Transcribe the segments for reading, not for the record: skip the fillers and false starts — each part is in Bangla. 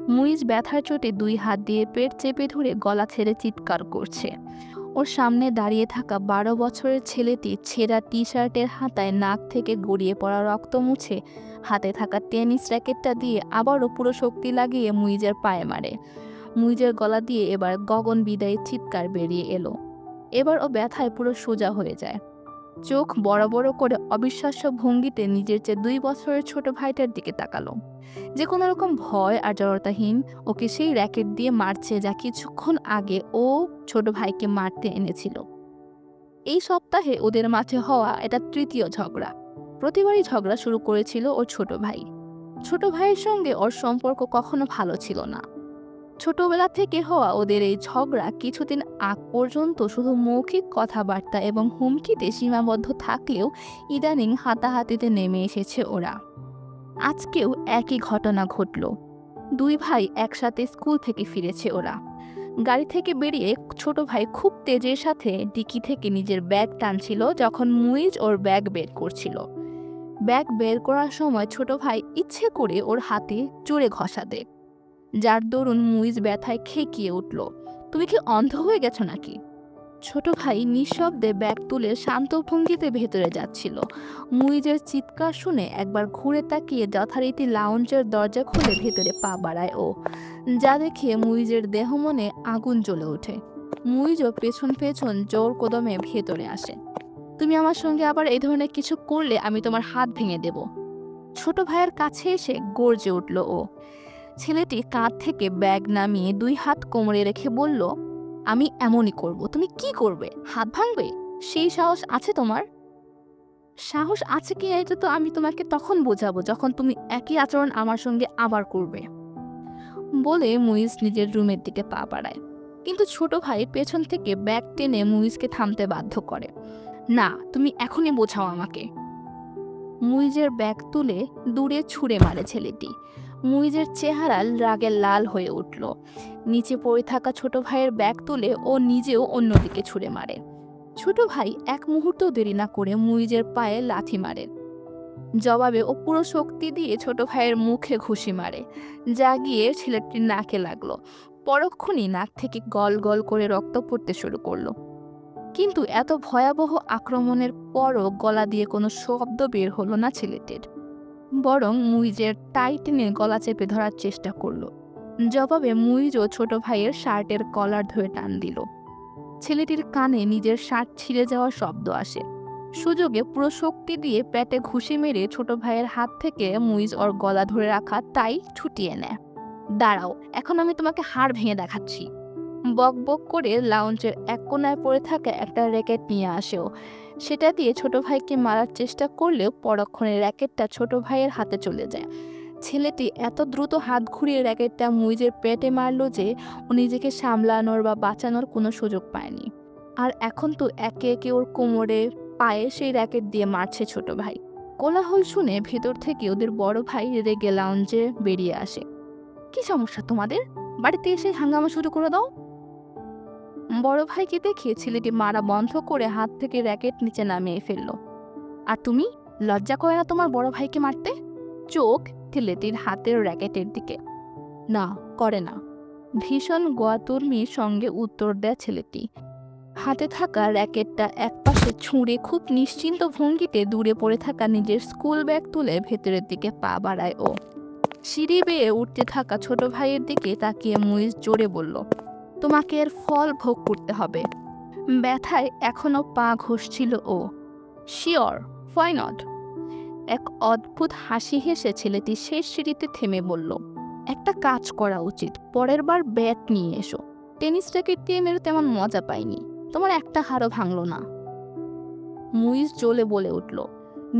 মুইজ ব্যথার চোটে 2 হাত দিয়ে পেট চেপে ধরে গলা ছেড়ে চিৎকার করছে। ওর সামনে দাঁড়িয়ে থাকা 12 বছরের ছেলেটি ছেঁড়া টি-শার্টের হাতায় নাক থেকে গড়িয়ে পড়া রক্ত মুছে হাতে থাকা টেনিস র্যাকেটটা দিয়ে আবারও পুরো শক্তি লাগিয়ে মুইজের পায়ে মারে। মুইজের গলা দিয়ে এবার গগন বিদায়ী চিৎকার বেরিয়ে এলো। এবার ও ব্যথায় পুরো সোজা হয়ে যায়। চোখ বড় বড় করে অবিশ্বাস্য ভঙ্গিতে নিজের চেয়ে 2 বছরের ছোট ভাইটার দিকে তাকালো, যে কোনো রকম ভয় আর জড়তাহীন ওকে সেই র্যাকেট দিয়ে মারছে যা কিছুক্ষণ আগে ও ছোট ভাইকে মারতে এনেছিল। এই সপ্তাহে ওদের মাঝে হওয়া এটা তৃতীয় ঝগড়া। প্রতিবারই ঝগড়া শুরু করেছিল ওর ছোট ভাই। ছোট ভাইয়ের সঙ্গে ওর সম্পর্ক কখনো ভালো ছিল না। ছোটবেলা থেকে হওয়া ওদের এই ঝগড়া কিছুদিন আগ পর্যন্ত শুধু মৌখিক কথাবার্তা এবং হুমকিতে সীমাবদ্ধ থাকলেও ইদানিং হাতাহাতিতে নেমে এসেছে ওরা। আজকেও একই ঘটনা ঘটল। 2 ভাই একসাথে স্কুল থেকে ফিরেছে ওরা। গাড়ি থেকে বেরিয়ে ছোট ভাই খুব তেজের সাথে ডিকি থেকে নিজের ব্যাগ টানছিল যখন মুইজ ওর ব্যাগ বের করছিল। ব্যাগ বের করার সময় ছোট ভাই ইচ্ছে করে ওর হাতে জোরে ঘষা দেয়, যার দরুন মুইজ ব্যথায় খেকিয়ে উঠল। তুমি কি অন্ধ হয়ে গেছো নাকি? ছোট ভাই নিঃশব্দে ব্যাগ তুলে শান্ত ভঙ্গিতে ভেতরে যাচ্ছিল। মুইজের চিৎকার শুনে একবার ঘুরে তাকিয়ে যথারীতি লাউঞ্জের দরজা খুলে ভেতরে পা বাড়ায় ও, যা দেখে মুইজের দেহ মনে আগুন জ্বলে ওঠে। মুইজও পেছন পেছন জোর কদমে ভেতরে আসে। তুমি আমার সঙ্গে আবার এই ধরনের কিছু করলে আমি তোমার হাত ভেঙে দেব। ছোট ভাইয়ের কাছে এসে গর্জে উঠল ও। ছেলেটি কাঁধ থেকে ব্যাগ নামিয়ে 2 হাত কোমরে রেখে বলল, আমি এমনই করব। তুমি কি করবে? হাত ভাঙবে? সেই সাহস আছে তোমার? সাহস আছে কি এটা তো আমি তোমাকে তখন বোঝাবো যখন তুমি একই আচরণ আমার সঙ্গে আবার করবে, বলে মুইজ নিজের রুমের দিকে পা বাড়ায়। কিন্তু ছোট ভাই পেছন থেকে ব্যাগ টেনে মুইজকে থামতে বাধ্য করে। না, তুমি এখনই বোঝাও আমাকে। মুইজের ব্যাগ তুলে দূরে ছুঁড়ে মারে ছেলেটি। মুইজের চেহারা রাগে লাল হয়ে উঠল। নিচে পড়ে থাকা ছোট ভাইয়ের ব্যাগ তুলে ও নিজেও অন্যদিকে ছুঁড়ে মারে। ছোট ভাই এক মুহূর্ত দেরি না করে মুইজের পায়ে লাথি মারে। জবাবে ও পুরো শক্তি দিয়ে ছোট ভাইয়ের মুখে ঘুষি মারে, যা গিয়ে ছেলেটির নাকে লাগলো। পরক্ষণই নাক থেকে গল গল করে রক্ত পড়তে শুরু করলো। কিন্তু এত ভয়াবহ আক্রমণের পরও গলা দিয়ে কোনো শব্দ বের হলো না ছেলেটির, বরং মুইজের টাই টেনে গলা চেপে ধরার চেষ্টা করলো। জবাবে মুইজও ছোট ভাইয়ের শার্টের কলার ধরে টান দিল। ছেলেটির কানে নিজের শার্ট ছিঁড়ে যাওয়ার শব্দ আসে। সুযোগে পুরো শক্তি দিয়ে পেটে ঘুষি মেরে ছোট ভাইয়ের হাত থেকে মুইজ ওর গলা ধরে রাখা টাই ছুটিয়ে নেয়। দাঁড়াও, এখন আমি তোমাকে হাড় ভেঙে দেখাচ্ছি। বক বক করে লাউঞ্জের এক কোনায় পড়ে থাকা একটা র্যাকেট নিয়ে আসেও। সেটা দিয়ে ছোট ভাইকে মারার চেষ্টা করলেও পরক্ষণে র্যাকেটটা ছোট ভাইয়ের হাতে চলে যায়। ছেলেটি এত দ্রুত হাত ঘুরিয়ে র্যাকেটটা মুইজের পেটে মারল যে ও নিজেকে সামলানোর বা বাঁচানোর কোনো সুযোগ পায়নি। আর এখন তো একে একে ওর কোমরে, পায়ে সেই র্যাকেট দিয়ে মারছে ছোট ভাই। কোলাহল শুনে ভেতর থেকে ওদের বড় ভাই রেগে লাউঞ্জে বেরিয়ে আসে। কি সমস্যা তোমাদের? বাড়িতে এসে হাঙ্গামা শুরু করে দাও। বড় ভাইকে দেখে ছেলেটি মারা বন্ধ করে হাত থেকে র্যাকেট নিচে নামিয়ে ফেলল। আর তুমি, লজ্জা করে না তোমার বড় ভাইকে মারতে? চোখ ছেলেটির হাতের র্যাকেটের দিকে। না, করে না, ভীষণ গোয়াতুর্মির সঙ্গে উত্তর দেয় ছেলেটি। হাতে থাকা র্যাকেটটা একপাশে ছুঁড়ে খুব নিশ্চিন্ত ভঙ্গিতে দূরে পড়ে থাকা নিজের স্কুল ব্যাগ তুলে ভেতরের দিকে পা বাড়ায় ও। সিঁড়ি বেয়ে উঠতে থাকা ছোট ভাইয়ের দিকে তাকিয়ে মুইজ জোরে বলল, তোমাকে এর ফল ভোগ করতে হবে। ব্যথায় এখনো পা ঘষছিল ও। Sure, why not? এক অদ্ভুত হাসি হেসে ছেলেটি শেষ সিঁড়িতে থেমে বলল, একটা কাজ করা উচিত, পরের বার ব্যাট নিয়ে এসো। টেনিস র্যাকেট দিয়ে মেরে তেমন মজা পাইনি, তোমার একটা হাড়ও ভাঙল না। মুইজ জ্বলে বলে উঠল,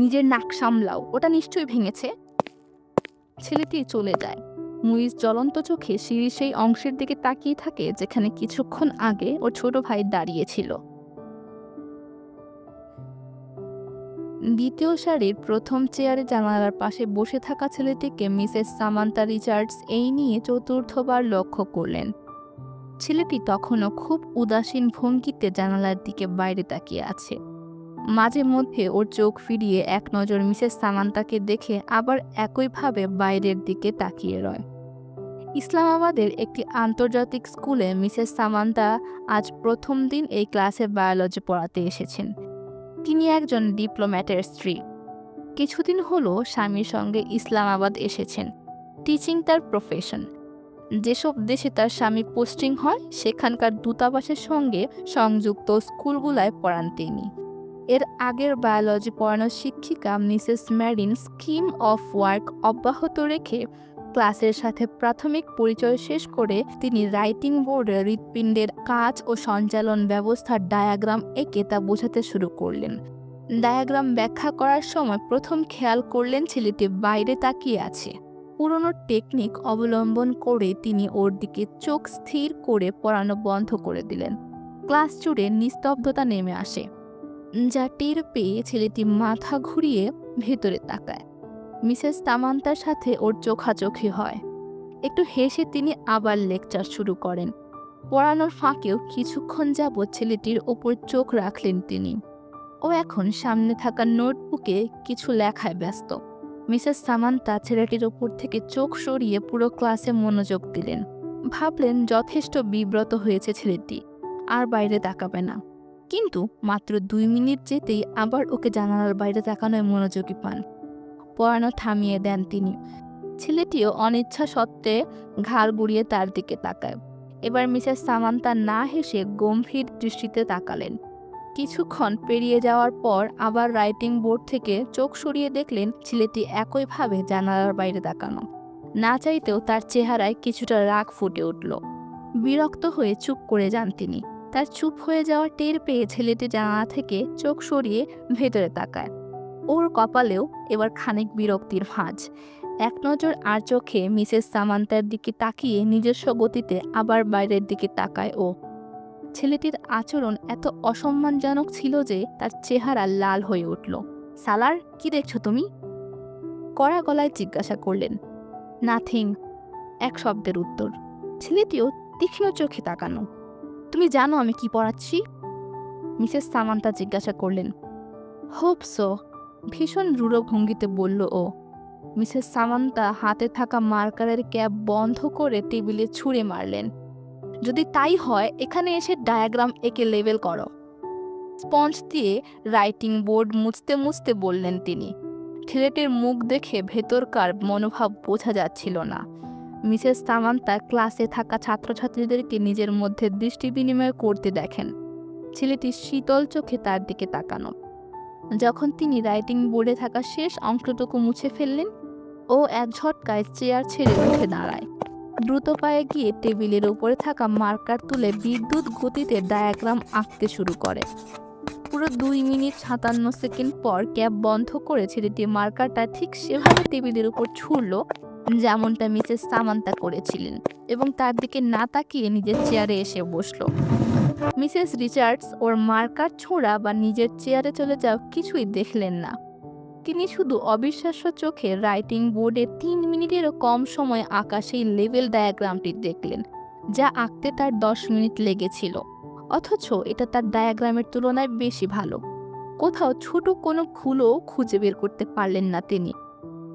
নিজের নাক সামলাও, ওটা নিশ্চয়ই ভেঙেছে। ছেলেটি চলে যায়। মুইজ জ্বলন্ত চোখে সিঁড়ির সেই অংশের দিকে তাকিয়ে থাকে যেখানে কিছুক্ষণ আগে ওর ছোট ভাই দাঁড়িয়েছিল। দ্বিতীয় সারির প্রথম চেয়ারে জানালার পাশে বসে থাকা ছেলেটিকে মিসেস সামান্তা রিচার্ডস এই নিয়ে চতুর্থবার লক্ষ্য করলেন। ছেলেটি তখনও খুব উদাসীন ভঙ্গিতে জানালার দিকে বাইরে তাকিয়ে আছে। মাঝে মধ্যে ওর চোখ ফিরিয়ে এক নজর মিসেস সামান্তাকে দেখে আবার একইভাবে বাইরের দিকে তাকিয়ে রয়। ইসলামাবাদের একটি আন্তর্জাতিক স্কুলে মিসেস সামান্তা আজ প্রথম দিন এই ক্লাসে বায়োলজি পড়াতে এসেছেন। তিনি একজন ডিপ্লোম্যাটের স্ত্রী। কিছুদিন হলো স্বামীর সঙ্গে ইসলামাবাদ এসেছেন। টিচিং তার প্রফেশন। যেসব দেশে তার স্বামী পোস্টিং হয় সেখানকার দূতাবাসের সঙ্গে সংযুক্ত স্কুলগুলায় পড়ান তিনি। এর আগের বায়োলজি পড়ানোর শিক্ষিকা Mrs Marin scheme of work অব্যাহত রেখে ক্লাসের সাথে প্রাথমিক পরিচয় শেষ করে তিনি রাইটিং বোর্ডে হৃৎপিণ্ডের কাজ ও সঞ্চালন ব্যবস্থার ডায়াগ্রাম এঁকে তা বোঝাতে শুরু করলেন। ডায়াগ্রাম ব্যাখ্যা করার সময় প্রথম খেয়াল করলেন ছেলেটি বাইরে তাকিয়ে আছে। পুরনো টেকনিক অবলম্বন করে তিনি ওর দিকে চোখ স্থির করে পড়ানো বন্ধ করে দিলেন। ক্লাস জুড়ে নিস্তব্ধতা নেমে আসে, যা টের পেয়ে ছেলেটি মাথা ঘুরিয়ে ভেতরে তাকায়। মিসেস সামান্তার সাথে ওর চোখাচোখি হয়। একটু হেসে তিনি আবার লেকচার শুরু করেন। পড়ানোর ফাঁকেও কিছুক্ষণ যাবৎ ছেলেটির ওপর চোখ রাখলেন তিনি। ও এখন সামনে থাকা নোটবুকে কিছু লেখায় ব্যস্ত। মিসেস সামান্তা ছেলেটির ওপর থেকে চোখ সরিয়ে পুরো ক্লাসে মনোযোগ দিলেন। ভাবলেন যথেষ্ট বিব্রত হয়েছে ছেলেটি, আর বাইরে তাকাবে না। কিন্তু মাত্র 2 মিনিট যেতেই আবার ওকে জানালার বাইরে তাকানোয় মনোযোগী পান। পড়ানো থামিয়ে দেন তিনি। ছেলেটিও অনিচ্ছা সত্ত্বে ঘাড় গুড়িয়ে তার দিকে তাকায়। এবার মিসেস সামান্তা না হেসে গম্ভীর দৃষ্টিতে তাকালেন। কিছুক্ষণ পেরিয়ে যাওয়ার পর আবার রাইটিং বোর্ড থেকে চোখ সরিয়ে দেখলেন ছেলেটি একইভাবে জানালার বাইরে তাকানো। না চাইতেও তার চেহারায় কিছুটা রাগ ফুটে উঠল। বিরক্ত হয়ে চুপ করে যান তিনি। তার চুপ হয়ে যাওয়ার টের পেয়ে ছেলেটি জানালা থেকে চোখ সরিয়ে ভেতরে তাকায়। ওর কপালেও এবার খানিক বিরক্তির ভাঁজ। এক নজর আর চোখে মিসেস সামান্তার দিকে তাকিয়ে নিজস্ব গতিতে আবার বাইরের দিকে তাকায় ও। ছেলেটির আচরণ এত অসম্মানজনক ছিল যে তার চেহারা লাল হয়ে উঠল। সালার, কি দেখছো তুমি? কড়া গলায় জিজ্ঞাসা করলেন। নাথিং, এক শব্দের উত্তর। ছেলেটিও তীক্ষ্ণ চোখে তাকানো। তুমি জানো আমি কি পড়াচ্ছি? মিসেস সামান্তা জিজ্ঞাসা করলেন। হোপ সো, ভীষণ রূঢ় ভঙ্গিতে বলল ও। মিসেস সামান্তা হাতে থাকা মার্কারের ক্যাপ বন্ধ করে টেবিলে ছুঁড়ে মারলেন। যদি তাই হয় এখানে এসে ডায়াগ্রাম এঁকে লেবেল করো। স্পঞ্জ দিয়ে রাইটিং বোর্ড মুছতে মুছতে বললেন তিনি। ছেলেটির মুখ দেখে ভেতরকার মনোভাব বোঝা যাচ্ছিল না। মিসেস সামান্তা ক্লাসে থাকা ছাত্রছাত্রীদেরকে নিজের মধ্যে দৃষ্টি বিনিময় করতে দেখেন। ছেলেটি শীতল চোখে তার দিকে তাকানো। যখন তিনি রাইটিং বোর্ডে থাকা শেষ অংশটুকু মুছে ফেললেন, ও এক ঝটকায় চেয়ার ছেড়ে উঠে দাঁড়ায়। দ্রুত পায়ে গিয়ে টেবিলের উপরে থাকা মার্কার তুলে বিদ্যুৎ গতিতে ডায়াগ্রাম আঁকতে শুরু করে। পুরো 2 মিনিট 57 সেকেন্ড পর ক্যাপ বন্ধ করে ছেলেটি মার্কারটা ঠিক সেভাবে টেবিলের উপর ছুড়ল যেমনটা মিসেস সামান্তা করেছিলেন, এবং তার দিকে না তাকিয়ে নিজের চেয়ারে এসে বসল। মিসেস রিচার্ডস ওর মার্কার ছোঁড়া বা নিজের চেয়ারে চলে যাওয়া কিছুই দেখলেন না। তিনি শুধু অবিশ্বাস্য চোখে রাইটিং বোর্ডে 3 মিনিটেরও কম সময়ে আঁকা সেই লেভেল ডায়াগ্রামটি দেখলেন, যা আঁকতে তার 10 মিনিট লেগেছিল। অথচ এটা তার ডায়াগ্রামের তুলনায় বেশি ভালো। কোথাও ছোট কোনো ভুলও খুঁজে বের করতে পারলেন না তিনি।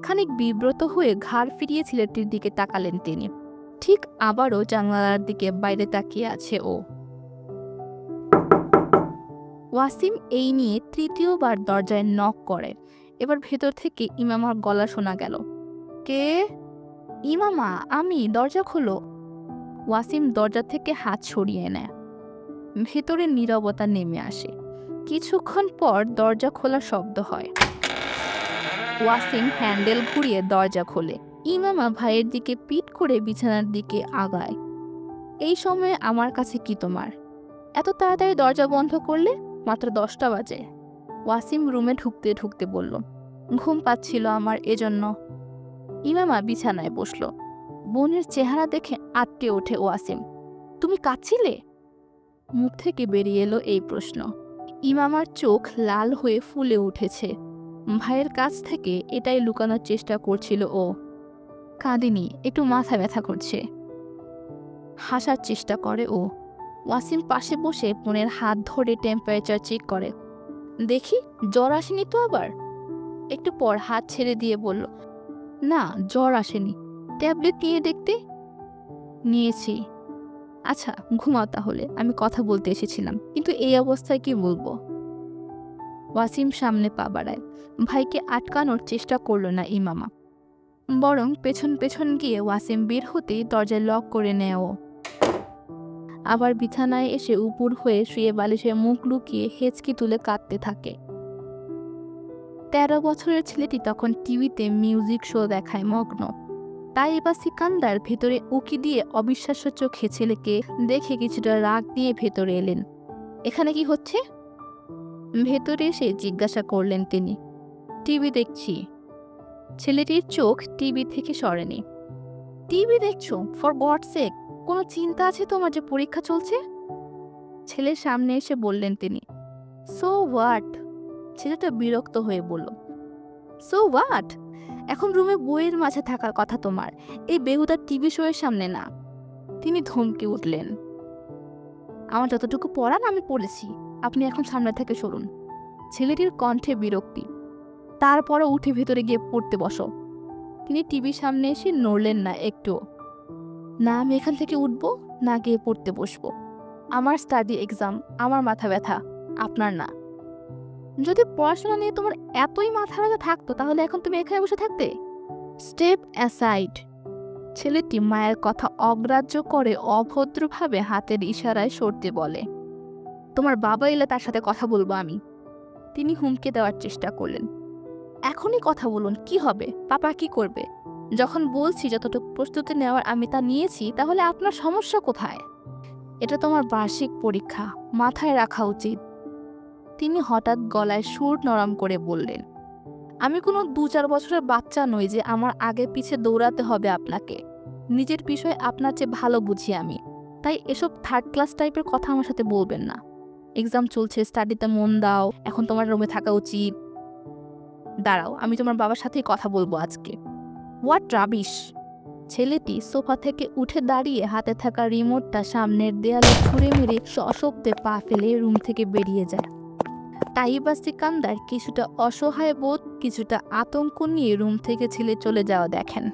খানিক বিব্রত হয়ে ঘাড় ফিরিয়ে ছেলেটির দিকে তাকালেন তিনি। ঠিক আবারও জানালার দিকে বাইরে তাকিয়ে আছে ও। ওয়াসিম এই নিয়ে তৃতীয়বার দরজায় নক করে। এবার ভেতর থেকে ইমামার গলা শোনা গেল। কে? ইমামা, আমি, দরজা খোলো। ওয়াসিম দরজা থেকে হাত সরিয়ে নেয়। ভেতরে নীরবতা নেমে আসে। কিছুক্ষণ পর দরজা খোলার শব্দ হয়। ওয়াসিম হ্যান্ডেল ঘুরিয়ে দরজা খোলে। ইমামা ভাইয়ের দিকে পিঠ করে বিছানার দিকে আগায়। এই সময়ে আমার কাছে কি তোমার? এত তাড়াতাড়ি দরজা বন্ধ করলে? মাত্র 10টা বাজে। ওয়াসিম রুমে ঢুকতে ঢুকতে বলল, ঘুম পাচ্ছিল আমার, এজন্য। ইমামা বিছানায় বসল। বোনের চেহারা দেখে আটকে ওঠে ওয়াসিম। তুমি কাঁদছিলে? মুখ থেকে বেরিয়ে এলো এই প্রশ্ন। ইমামার চোখ লাল হয়ে ফুলে উঠেছে। ভাইয়ের কাছ থেকে এটাই লুকানোর চেষ্টা করছিল ও। কাঁদিনি, একটু মাথা ব্যথা করছে। হাসার চেষ্টা করে ও। ওয়াসিম পাশে বসে বোনের হাত ধরে টেম্পারেচার চেক করে। দেখি, জ্বর আসেনি তো আবার? একটু পর হাত ছেড়ে দিয়ে বলল, না, জ্বর আসেনি। ট্যাবলেট নিয়ে দেখতে। নিয়েছি। আচ্ছা, ঘুমাও তাহলে, আমি কথা বলতে এসেছিলাম, কিন্তু এই অবস্থায় কি বলবো? ওয়াসিম সামনে পা বাড়ায়। ভাইকে আটকানোর চেষ্টা করল না ইমামা, বরং পেছন পেছন গিয়ে ওয়াসিম বের হতেই দরজায় লক করে নেয় ও। আবার বিছানায় এসে উপুর হয়ে শুয়ে বালিশে মুখ লুকিয়ে হেঁচকি তুলে কাঁদতে থাকে। ১৩ বছরের ছেলেটি তখন টিভিতে মিউজিক শো দেখায় মগ্ন। তাই এবার সিকান্দার ভেতরে উকি দিয়ে অবিশ্বাস্য চোখে ছেলেকে দেখে কিছুটা রাগ দিয়ে ভেতরে এলেন। এখানে কি হচ্ছে? ভেতরে এসে জিজ্ঞাসা করলেন তিনি। টিভি দেখছি। ছেলেটির চোখ টিভি থেকে সরেনি। টিভি দেখছো? ফর গডস সেক, কোনো চিন্তা আছে তোমার যে পরীক্ষা চলছে? ছেলের সামনে এসে বললেন তিনি। So what? ছেলেটা বিরক্ত হয়ে বলল। So what? এখন রুমে বইয়ের মাঝে থাকার কথা তোমার, এই বেহুদার টিভি শো এর সামনে না। তিনি ধমকে উঠলেন। আমার যতটুকু পড়ার আমি পড়েছি, আপনি এখন সামনে থেকে সরুন। ছেলেটির কণ্ঠে বিরক্তি। তারপরও উঠে ভেতরে গিয়ে পড়তে বসো। তিনি টিভির সামনে এসে নড়লেন না একটুও। না আমি এখান থেকে উঠবো, না গিয়ে পড়তে বসবো। আমার স্টাডি এক্সাম, আমার মাথা ব্যথা, আপনার না। যদি পড়াশোনা নিয়ে তোমার এতই মাথা ব্যথা থাকতো তাহলে এখন তুমি এখানে বসে থাকতে। Step aside. ছেলেটি মায়ের কথা অগ্রাহ্য করে অভদ্রভাবে হাতের ইশারায় সরতে বলে। তোমার বাবা এলে তার সাথে কথা বলবো আমি। তিনি হুমকে দেওয়ার চেষ্টা করলেন। এখনই কথা বলুন, কি হবে? পাপা কি করবে? যখন বলছি যতটুকু প্রস্তুতি নেওয়ার আমি তা নিয়েছি, তাহলে আপনার সমস্যা কোথায়? এটা তোমার বার্ষিক পরীক্ষা, মাথায় রাখা উচিত। তিনি হঠাৎ গলায় সুর নরম করে বললেন। আমি কোনো ২-৪ বছরের বাচ্চা নই যে আমার আগে পিছে দৌড়াতে হবে আপনাকে। নিজের বিষয় আপনার চেয়ে ভালো বুঝি আমি, তাই এসব থার্ড ক্লাস টাইপের কথা আমার সাথে বলবেন না। এক্সাম চলছে, স্টাডিতে মন দাও, এখন তোমার রুমে থাকা উচিত। দাঁড়াও, আমি তোমার বাবার সাথেই কথা বলবো আজকে। What rubbish! ছেলেটি সোফা থেকে উঠে দাঁড়িয়ে হাতে থাকা রিমোটটা সামনের দেয়ালে ছুঁড়ে মেরে সশব্দে পা ফেলে রুম থেকে বেরিয়ে যায়। তাইবা সিকান্দার কিছুটা অসহায় বোধ, কিছুটা আতঙ্ক নিয়ে রুম থেকে ছেলে চলে যাওয়া দেখেন।